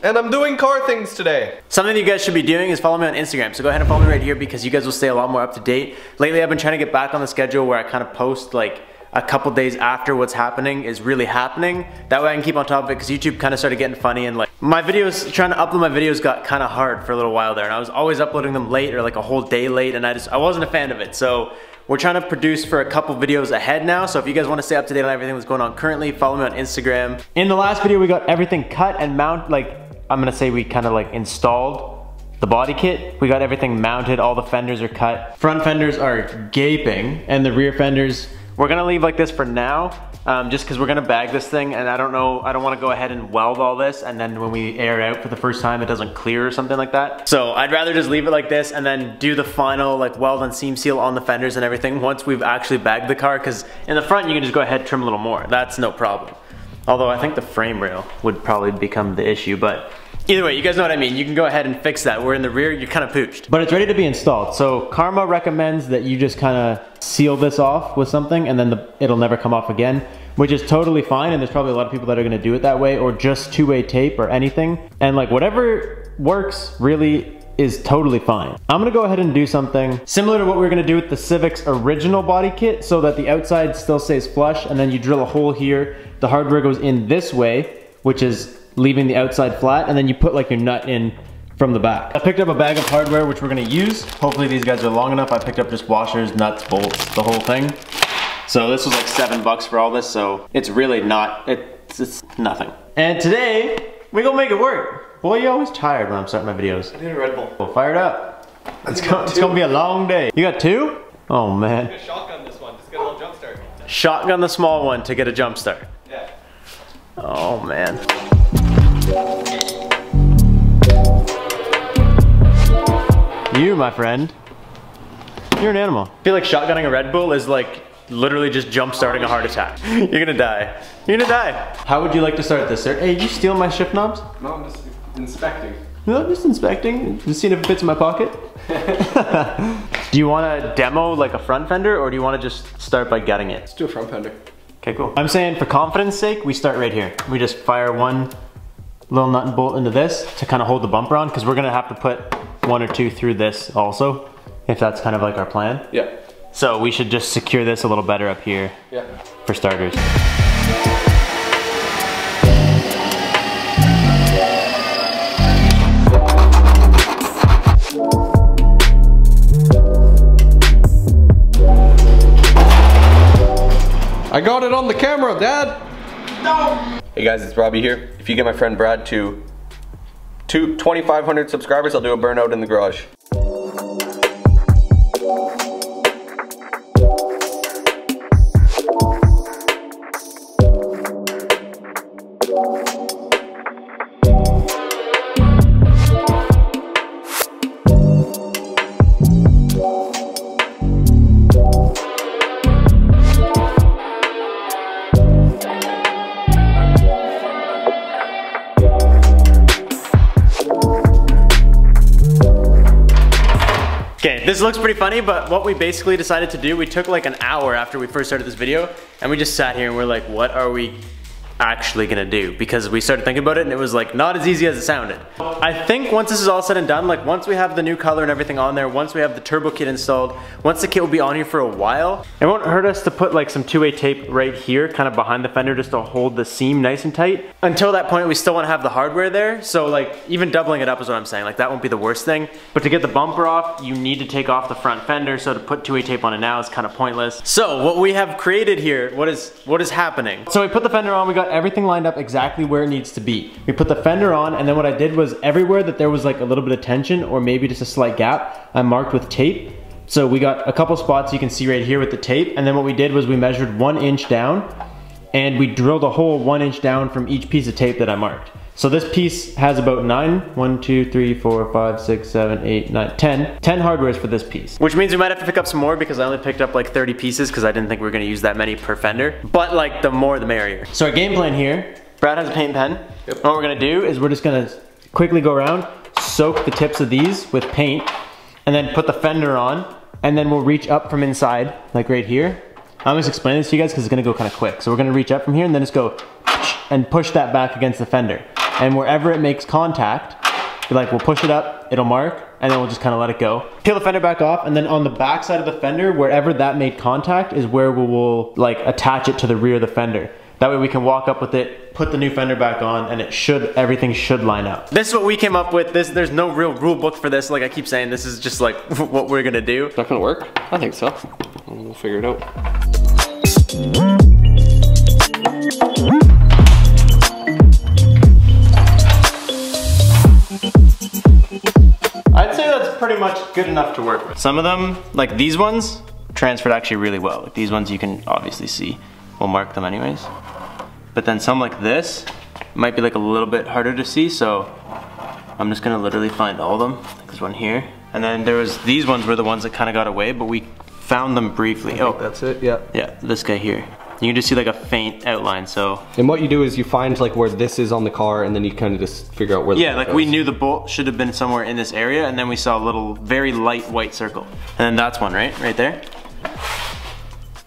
And I'm doing car things today. Something that you guys should be doing is follow me on Instagram. So go ahead and follow me right here because you guys will stay a lot more up to date. Lately I've been trying to get back on the schedule where I kind of post like a couple days after what's happening is really happening. That way I can keep on top of it because YouTube kind of started getting funny and like my videos, trying to upload my videos got kind of hard for a little while there, and I was always uploading them late or like a whole day late, and I wasn't a fan of it. So we're trying to produce for a couple videos ahead now, so if you guys want to stay up to date on everything that's going on currently, follow me on Instagram. In the last video we got everything cut and mount, like I'm gonna say we kind of like installed the body kit. We got everything mounted, all the fenders are cut. Front fenders are gaping and the rear fenders, we're gonna leave like this for now, just because we're gonna bag this thing, and I don't want to go ahead and weld all this and then when we air it out for the first time it doesn't clear or something like that. So I'd rather just leave it like this and then do the final like weld and seam seal on the fenders and everything once we've actually bagged the car, because in the front you can just go ahead and trim a little more. That's no problem. Although I think the frame rail would probably become the issue, but either way, you guys know what I mean. You can go ahead and fix that. Where in the rear, you're kind of pooched. But it's ready to be installed. So Karma recommends that you just kind of seal this off with something and then it'll never come off again, which is totally fine. And there's probably a lot of people that are gonna do it that way, or just two-way tape or anything. And like whatever works really is totally fine. I'm gonna go ahead and do something similar to what we were gonna do with the Civic's original body kit, so that the outside still stays flush, and then you drill a hole here. The hardware goes in this way, which is leaving the outside flat, and then you put like your nut in from the back. I picked up a bag of hardware which we're gonna use. Hopefully these guys are long enough. I picked up just washers, nuts, bolts, the whole thing. So this was like $7 for all this, so it's really not, it's nothing. And today, we gonna make it work. Boy, you're always tired when I'm starting my videos. I need a Red Bull. Well, fire it up. It's gonna be a long day. You got two? Oh man. I'm gonna shotgun this one, just get a little jump start. Shotgun the small one to get a jump start. Yeah. Oh man. You, my friend, you're an animal. I feel like shotgunning a Red Bull is like literally just jump starting a heart attack. You're gonna die. You're gonna die. How would you like to start this, sir? Hey, did you steal my shift knobs? No, I'm just inspecting. No, I'm just inspecting. Just seeing if it fits in my pocket. Do you want to demo like a front fender, or do you want to just start by gutting it? Let's do a front fender. Okay, cool. I'm saying for confidence sake, we start right here. We just fire one little nut and bolt into this to kind of hold the bumper on, because we're gonna have to put one or two through this also, if that's kind of like our plan. Yeah. So we should just secure this a little better up here. Yeah. For starters. I got it on the camera, Dad! No! Hey guys, it's Robbie here. If you get my friend Brad to 2,500 subscribers, I'll do a burnout in the garage. Okay, this looks pretty funny, but what we basically decided to do, we took like an hour after we first started this video, and we just sat here and we're like, what are we actually gonna do? Because we started thinking about it and it was like not as easy as it sounded. I think once this is all said and done, like once we have the new color and everything on there, once we have the turbo kit installed, once the kit will be on here for a while, it won't hurt us to put like some two-way tape right here, kind of behind the fender, just to hold the seam nice and tight. Until that point, we still wanna have the hardware there, so like even doubling it up is what I'm saying, like that won't be the worst thing. But to get the bumper off, you need to take off the front fender, so to put two-way tape on it now is kind of pointless. So what we have created here, what is happening? So we put the fender on, we got everything lined up exactly where it needs to be. We put the fender on, and then what I did was everywhere that there was like a little bit of tension or maybe just a slight gap, I marked with tape. So we got a couple spots you can see right here with the tape, and then what we did was we measured 1 inch down and we drilled a hole 1 inch down from each piece of tape that I marked. So this piece has about 10 hardwares for this piece. Which means we might have to pick up some more because I only picked up like 30 pieces because I didn't think we were gonna use that many per fender. But like the more the merrier. So our game plan here, Brad has a paint pen. Yep. And what we're gonna do is we're just gonna quickly go around, soak the tips of these with paint, and then put the fender on, and then we'll reach up from inside, like right here. I'm just explaining this to you guys because it's gonna go kind of quick. So we're gonna reach up from here and then just go and push that back against the fender. and wherever it makes contact, like we'll push it up, it'll mark, and then we'll just kind of let it go. Peel the fender back off, and then on the back side of the fender, wherever that made contact is where we will like attach it to the rear of the fender. That way we can walk up with it, put the new fender back on, and everything should line up. This is what we came up with. There's no real rule book for this. Like I keep saying, this is just like what we're gonna do. Is that gonna work? I think so. We'll figure it out. I'd say that's pretty much good enough to work with. Some of them, like these ones, transferred actually really well. Like these ones you can obviously see. We'll mark them anyways. But then some like this might be like a little bit harder to see, so I'm just gonna literally find all of them. Like this one here. And then these ones were the ones that kind of got away, but we found them briefly. Oh, that's it, yeah. Yeah, this guy here. You can just see like a faint outline, so. And what you do is you find like where this is on the car, and then you kind of just figure out where the bolt like goes. We knew the bolt should have been somewhere in this area, and then we saw a little, very light white circle. And then that's one, right? Right there?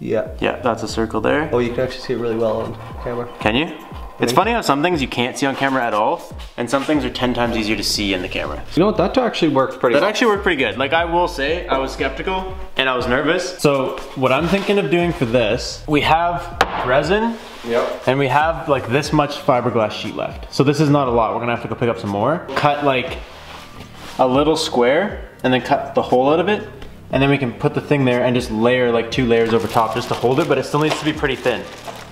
Yeah. Yeah, that's a circle there. Oh, you can actually see it really well on camera. Can you? It's funny how some things you can't see on camera at all, and some things are 10 times easier to see in the camera. You know what, that actually worked pretty well. That actually worked pretty good. Like I will say, I was skeptical and I was nervous. So what I'm thinking of doing for this, we have resin, yep, and we have like this much fiberglass sheet left. So this is not a lot, we're gonna have to go pick up some more. Cut like a little square and then cut the hole out of it. And then we can put the thing there and just layer like 2 layers over top just to hold it, but it still needs to be pretty thin.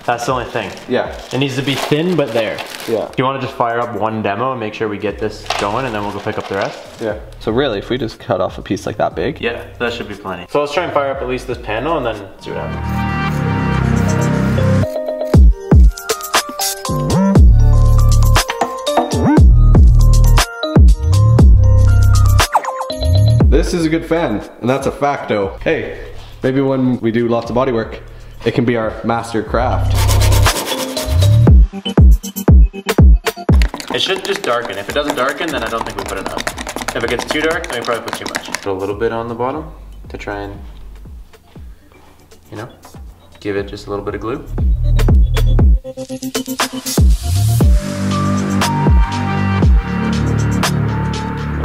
That's the only thing. Yeah. It needs to be thin, but there. Yeah. Do you want to just fire up one demo and make sure we get this going, and then we'll go pick up the rest? Yeah. So really, if we just cut off a piece like that big? Yeah, that should be plenty. So let's try and fire up at least this panel and then see what happens. This is a good fan, and that's a facto. Hey, maybe when we do lots of body work, it can be our master craft. It should just darken. If it doesn't darken, then I don't think we put enough. If it gets too dark, then we probably put too much. Put a little bit on the bottom to try and, you know, give it just a little bit of glue.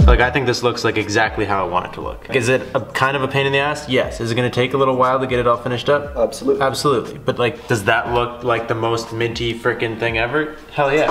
Like I think this looks like exactly how I want it to look. Is it kind of a pain in the ass? Yes. Is it gonna take a little while to get it all finished up? Absolutely. Absolutely. But like, does that look like the most minty freaking thing ever? Hell yeah.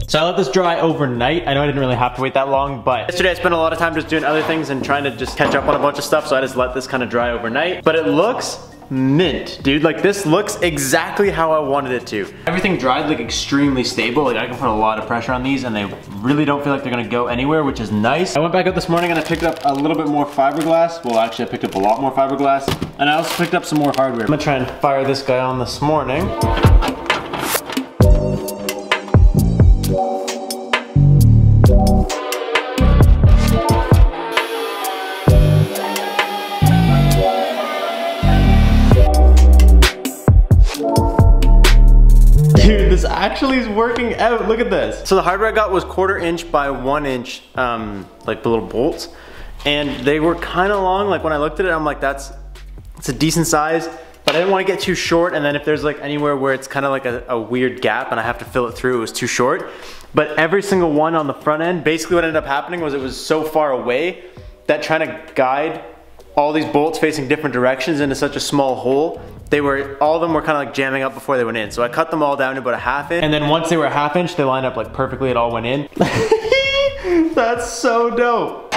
So I let this dry overnight. I know I didn't really have to wait that long, but yesterday I spent a lot of time just doing other things and trying to just catch up on a bunch of stuff, so I just let this kind of dry overnight. But it looks mint, dude. Like this looks exactly how I wanted it to. Everything dried like extremely stable. Like I can put a lot of pressure on these and they really don't feel like they're gonna go anywhere, which is nice. I went back out this morning and I picked up a little bit more fiberglass. Well, actually I picked up a lot more fiberglass, and I also picked up some more hardware. I'm gonna try and fire this guy on this morning. Dude, this actually is working out. Look at this. So the hardware I got was 1/4 inch by 1 inch, like the little bolts. And they were kind of long. Like when I looked at it, I'm like, it's a decent size, but I didn't want to get too short. And then if there's like anywhere where it's kind of like a weird gap and I have to fill it through, it was too short. But every single one on the front end, basically what ended up happening was it was so far away that trying to guide all these bolts facing different directions into such a small hole, all of them were kind of like jamming up before they went in. So I cut them all down to about a 1/2 inch. And then once they were a 1/2 inch, they lined up like perfectly, it all went in. That's so dope.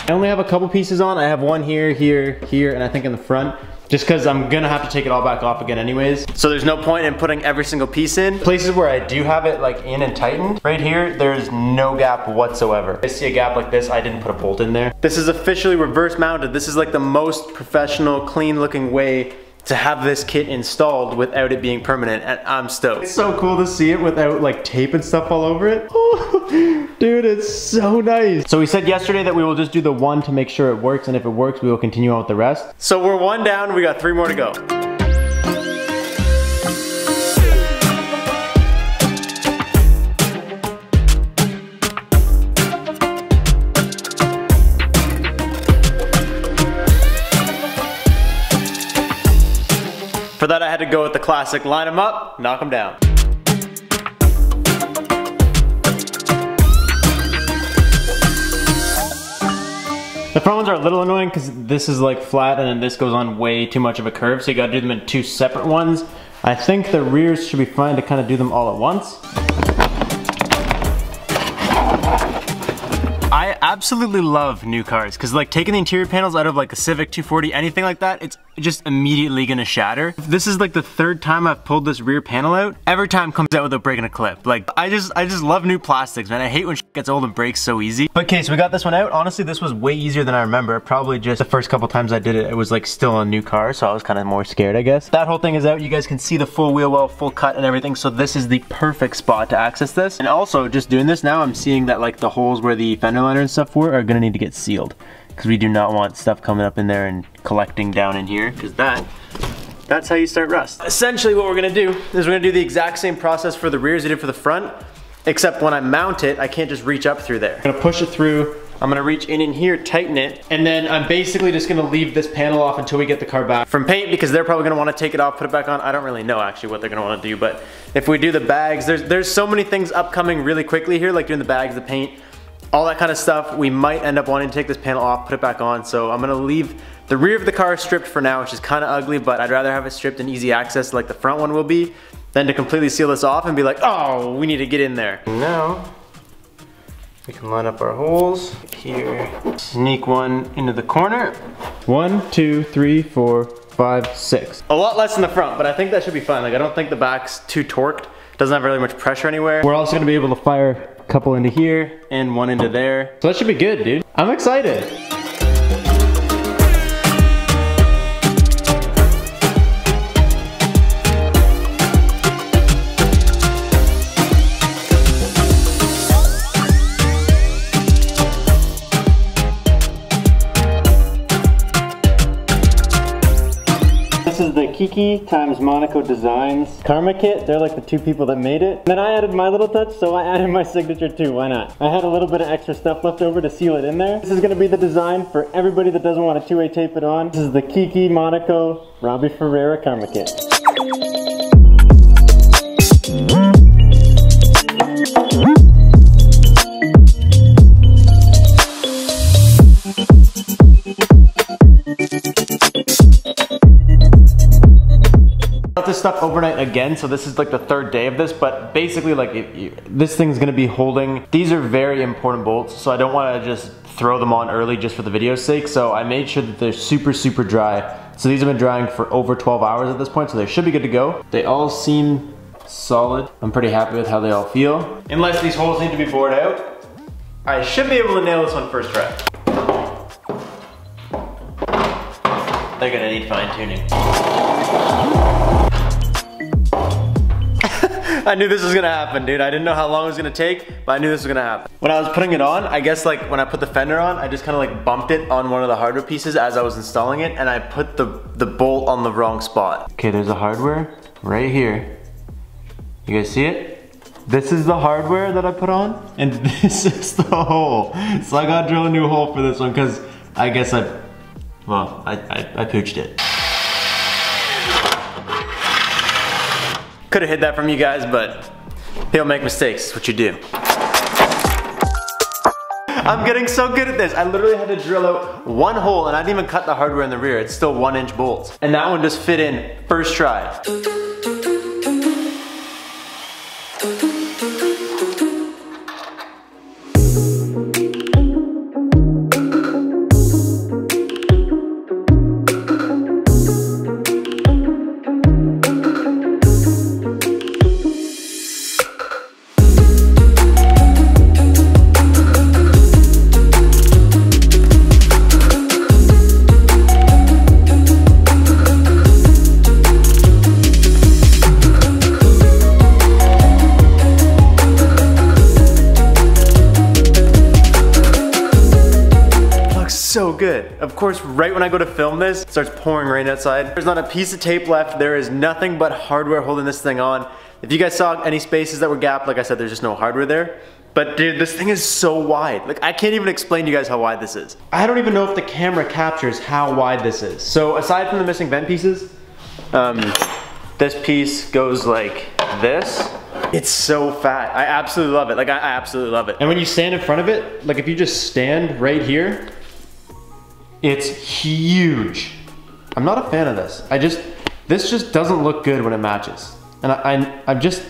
I only have a couple pieces on. I have one here, here, here, and I think in the front. Just because I'm gonna have to take it all back off again anyways. So there's no point in putting every single piece in. Places where I do have it like in and tightened, right here, there's no gap whatsoever. I see a gap like this, I didn't put a bolt in there. This is officially reverse mounted. This is like the most professional, clean looking way to have this kit installed without it being permanent, and I'm stoked. It's so cool to see it without like tape and stuff all over it. Dude, it's so nice. So we said yesterday that we will just do the one to make sure it works, and if it works, we will continue on with the rest. So we're 1 down, we got 3 more to go. For that I had to go with the classic line them up, knock them down. The front ones are a little annoying because this is like flat and then this goes on way too much of a curve, so you gotta do them in two separate ones. I think the rears should be fine to kind of do them all at once. I absolutely love new cars because like taking the interior panels out of like a Civic 240, anything like that, it's just immediately gonna shatter. This is like the third time I've pulled this rear panel out. Every time comes out without breaking a clip. Like I just love new plastics, man. I hate when shit gets old and breaks so easy. But okay, so we got this one out. Honestly, this was way easier than I remember. Probably just the first couple times I did it, it was like still a new car, so I was kind of more scared, I guess. That whole thing is out. You guys can see the full wheel well, full cut and everything. So this is the perfect spot to access this. And also just doing this now, I'm seeing that like the holes where the fender liner and stuff were are gonna need to get sealed, because we do not want stuff coming up in there and collecting down in here, because that's how you start rust. Essentially what we're gonna do is we're gonna do the exact same process for the rear as we did for the front, except when I mount it, I can't just reach up through there. I'm gonna push it through, I'm gonna reach in here, tighten it, and then I'm basically just gonna leave this panel off until we get the car back from paint, because they're probably gonna wanna take it off, put it back on. I don't really know actually what they're gonna wanna do, but if we do the bags, there's so many things upcoming really quickly here, like doing the bags, the paint, all that kind of stuff. We might end up wanting to take this panel off, put it back on, so I'm gonna leave the rear of the car stripped for now, which is kind of ugly, but I'd rather have it stripped and easy access like the front one will be, than to completely seal this off and be like, oh, we need to get in there. Now, we can line up our holes here. Sneak one into the corner. 1, 2, 3, 4, 5, 6. A lot less in the front, but I think that should be fine. Like I don't think the back's too torqued. Doesn't have really much pressure anywhere. We're also gonna be able to fire a couple into here and one into there. So that should be good, dude. I'm excited. This is the Kiki times Monaco Designs Karma kit. They're like the two people that made it. And then I added my little touch, so I added my signature too, why not? I had a little bit of extra stuff left over to seal it in there. This is gonna be the design for everybody that doesn't want to two-way tape it on. This is the Kiki Monaco Robbie Ferreira Karma kit. This stuff overnight again, so this is like the third day of this, but basically like this thing's gonna be holding, these are very important bolts, so I don't want to just throw them on early just for the video's sake, so I made sure that they're super dry. So these have been drying for over 12 hours at this point, so they should be good to go. They all seem solid. I'm pretty happy with how they all feel. Unless these holes need to be bored out, I should be able to nail this one first try. They're gonna need fine tuning. I knew this was gonna happen, dude. I didn't know how long it was gonna take, but I knew this was gonna happen. When I was putting it on, I guess like when I put the fender on, I just kind of like bumped it on one of the hardware pieces as I was installing it, and I put the bolt on the wrong spot. Okay, there's a hardware right here. You guys see it? This is the hardware that I put on, and this is the hole. So I gotta drill a new hole for this one, because I guess I pooched it. Could have hid that from you guys, but people make mistakes, it's what you do. I'm getting so good at this. I literally had to drill out one hole, and I didn't even cut the hardware in the rear. It's still 1-inch bolts. And that one just fit in first try. So good. Of course, right when I go to film this, it starts pouring rain outside. There's not a piece of tape left. There is nothing but hardware holding this thing on. If you guys saw any spaces that were gapped, like I said, there's just no hardware there. But dude, this thing is so wide. Like, I can't even explain to you guys how wide this is. I don't even know if the camera captures how wide this is. So aside from the missing vent pieces, This piece goes like this. It's so fat. I absolutely love it. Like, I absolutely love it. And when you stand in front of it, like if you just stand right here, it's huge. I'm not a fan of this. This just doesn't look good when it matches. And I'm just,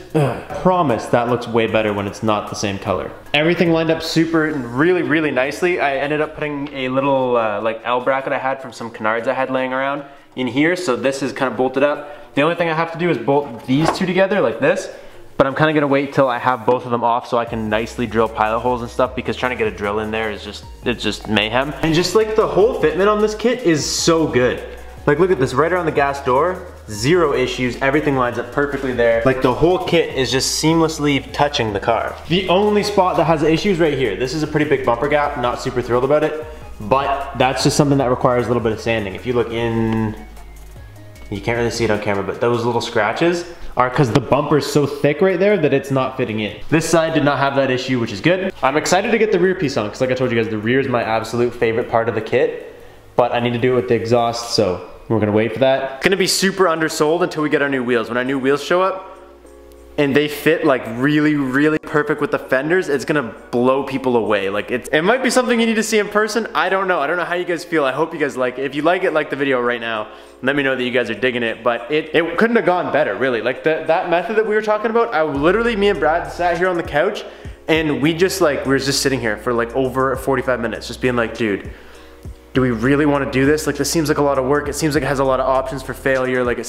promise that looks way better when it's not the same color. Everything lined up super, really, really nicely. I ended up putting a little like L bracket I had from some canards I had laying around in here. So this is kind of bolted up. The only thing I have to do is bolt these two together like this. But I'm kind of gonna wait till I have both of them off so I can nicely drill pilot holes and stuff, because trying to get a drill in there is it's just mayhem. And just like the whole fitment on this kit is so good. Like look at this, right around the gas door, zero issues, everything lines up perfectly there. Like the whole kit is just seamlessly touching the car. The only spot that has issues right here. This is a pretty big bumper gap, not super thrilled about it, but that's just something that requires a little bit of sanding. If you look in, you can't really see it on camera, but those little scratches are because the bumper is so thick right there that it's not fitting in. This side did not have that issue, which is good. I'm excited to get the rear piece on, because like I told you guys, the rear is my absolute favorite part of the kit, but I need to do it with the exhaust, so we're gonna wait for that. It's gonna be super undersold until we get our new wheels. When our new wheels show up, and they fit like really, really perfect with the fenders, it's gonna blow people away. Like it might be something you need to see in person. I don't know how you guys feel. I hope you guys like it. If you like it, like the video right now. Let me know that you guys are digging it, but it couldn't have gone better, really. Like that method that we were talking about, me and Brad sat here on the couch, and we were just sitting here for like over 45 minutes, just being like, dude, do we really want to do this? Like this seems like a lot of work. It seems like it has a lot of options for failure. Like it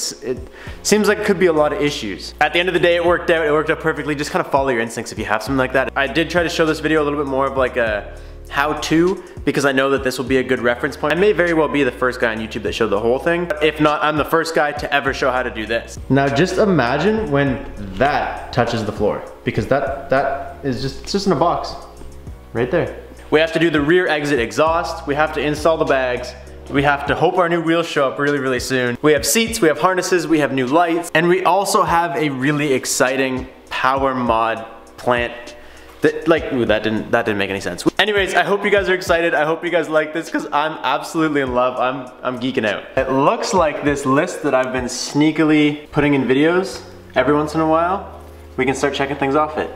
seems like it could be a lot of issues. At the end of the day, it worked out. It worked out perfectly. Just kind of follow your instincts if you have something like that. I did try to show this video a little bit more of like a how-to, because I know that this will be a good reference point. I may very well be the first guy on YouTube that showed the whole thing. If not, I'm the first guy to ever show how to do this. Now just imagine when that touches the floor, because that is just in a box right there. We have to do the rear exit exhaust. We have to install the bags. We have to hope our new wheels show up really, really soon. We have seats, we have harnesses, we have new lights, and we also have a really exciting power mod plant. That didn't make any sense. Anyways, I hope you guys are excited. I hope you guys like this, because I'm absolutely in love. I'm geeking out. It looks like this list that I've been sneakily putting in videos every once in a while, we can start checking things off it.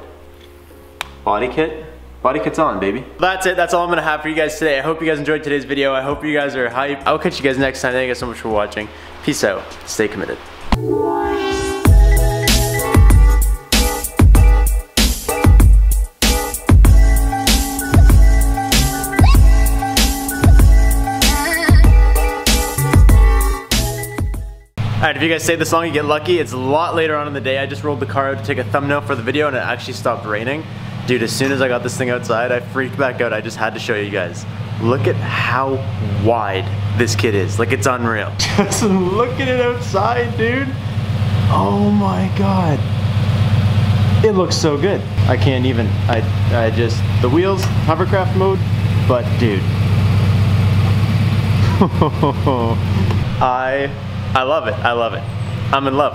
Body kit. Body kit's on, baby. That's it. That's all I'm gonna have for you guys today. I hope you guys enjoyed today's video. I hope you guys are hyped. I'll catch you guys next time. Thank you guys so much for watching. Peace out. Stay committed. Alright, if you guys stayed this long, you get lucky. It's a lot later on in the day. I just rolled the car out to take a thumbnail for the video, and it actually stopped raining. Dude, as soon as I got this thing outside, I freaked back out. I just had to show you guys. Look at how wide this kit is. Like, it's unreal. Just look at it outside, dude. Oh my God. It looks so good. I can't even, the wheels, hovercraft mode, but dude. I love it. I love it. I'm in love.